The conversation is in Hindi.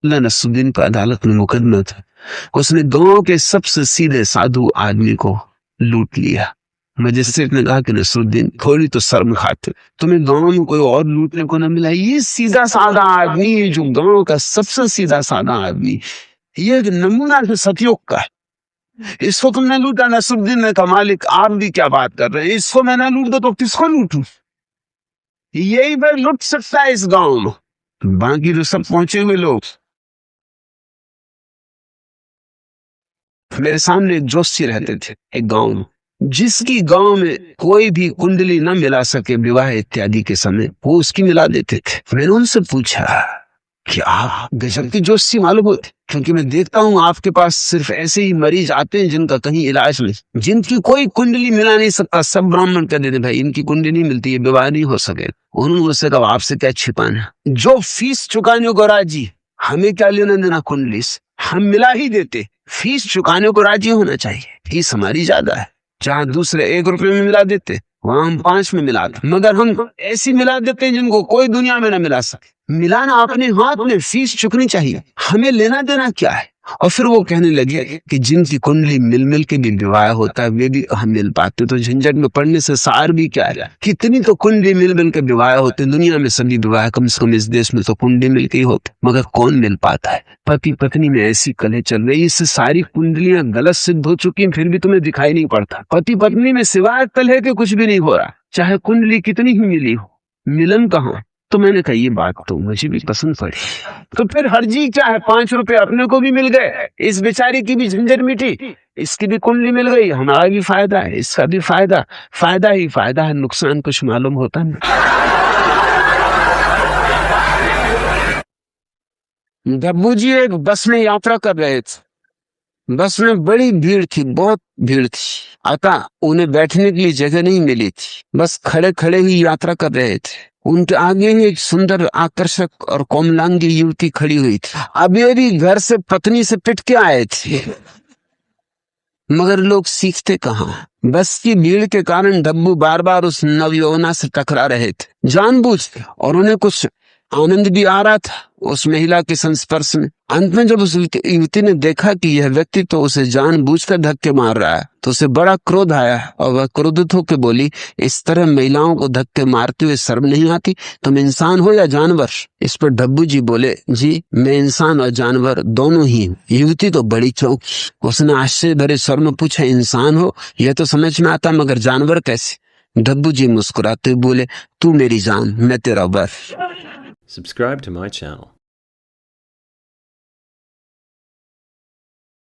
नसरुद्दीन पर अदालत में मुकदमा था। उसने गांव के सबसे सीधे साधु आदमी को लूट लिया। मजिस्ट्रेट ने कहा कि नसरुद्दीन थोड़ी तो शर्म खाते, तुम्हें गांव में कोई और लूटने को न मिला। ये सीधा साधा आदमी है, जो गांव का सबसे सीधा साधा आदमी, ये एक नमूना है सतयुग का। इसको तुमने लूटा। नसरुद्दीन ने कहा मालिक आप भी क्या बात कर रहे हैं, इसको मैं ना लूट दो तो किसको लूटूं? यही भाई लुट सकता है इस गांव में। बाकी तो सब पहुंचे हुए लोग। मेरे सामने एक जोशी रहते थे एक गांव में, जिसकी गांव में कोई भी कुंडली न मिला सके विवाह इत्यादि के समय, वो उसकी मिला देते थे। मैंने उनसे पूछा कि आप गजब की जोशी मालूम होते, क्योंकि मैं देखता हूँ आपके पास सिर्फ ऐसे ही मरीज आते हैं जिनका कहीं इलाज नहीं, जिनकी कोई कुंडली मिला नहीं सकता। सब ब्राह्मण कह देते भाई इनकी कुंडली नहीं मिलती है, विवाह नहीं हो सके। उन्होंने मुझसे कहा आपसे क्या छिपाना, जो फीस चुकाने को राजी, हमें क्या लेना देना कुंडली से, हम मिला ही देते। फीस चुकाने को राजी होना चाहिए, फीस हमारी ज्यादा है। जहाँ दूसरे 1 रुपए में मिला देते, वहां हम 5 में मिला दे, मगर हम ऐसी मिला देते हैं जिनको कोई दुनिया में ना मिला सके। मिलाना अपने हाथ में, फीस चुकनी चाहिए, हमें लेना देना क्या है। और फिर वो कहने लगे कि जिनकी कुंडली मिल मिल के भी विवाह होता है वे भी हम मिल पाते, तो झंझट में पड़ने से सार भी क्या है। कितनी तो कुंडली मिल मिल के विवाह होते दुनिया में, सभी विवाह कम से कम इस देश में तो कुंडली मिल के ही होते, मगर कौन मिल पाता है। पति पत्नी में ऐसी कलह चल रही, इससे सारी कुंडलियां गलत सिद्ध हो चुकी हैं, फिर भी तुम्हें दिखाई नहीं पड़ता। पति पत्नी में सिवाय कलह के कुछ भी नहीं हो रहा, चाहे कुंडली कितनी ही मिली हो, मिलन कहाँ। तो मैंने कहा ये बात तो मुझे भी पसंद पड़ी। तो फिर हर्जी क्या है, 5 रुपए अपने को भी मिल गए, इस बेचारी की भी झंझट मिटी, इसकी भी कुंडली मिल गई, हमारा भी फायदा है, इसका भी फायदा। फायदा ही फायदा है, नुकसान कुछ मालूम होता नहीं। डब्बू जी एक बस में यात्रा कर रहे थे, बस में बड़ी भीड़ थी, बहुत भीड़ थी, अतः उन्हें बैठने के लिए जगह नहीं मिली थी, बस खड़े खड़े ही यात्रा कर रहे थे। उनके आगे ही एक सुंदर आकर्षक और कोमलांगी युवती खड़ी हुई थी। अभी घर से पत्नी से पिट के आए थे, मगर लोग सीखते कहाँ। बस की भीड़ के कारण डब्बू बार बार उस नवयौवना से टकरा रहे थे जानबूझ के, और उन्हें कुछ आनंद भी आ रहा था उस महिला के संस्पर्श में। अंत में जब उस युवती ने देखा कि यह व्यक्ति तो उसे जानबूझकर धक्के मार रहा है, तो उसे बड़ा क्रोध आया और वह क्रोधित होकर बोली, इस तरह महिलाओं को धक्के मारते हुए शर्म नहीं आती? तुम इंसान हो या जानवर? इस पर डब्बू जी बोले, जी मैं इंसान और जानवर दोनों ही हूँ। युवती तो बड़ी चौंकी, उसने आश्चर्य भरे स्वर में पूछा, इंसान हो यह तो समझ में आता, मगर जानवर कैसे? डब्बू जी मुस्कुराते बोले, तू मेरी जान, मैं तेरा वर। Subscribe to my channel.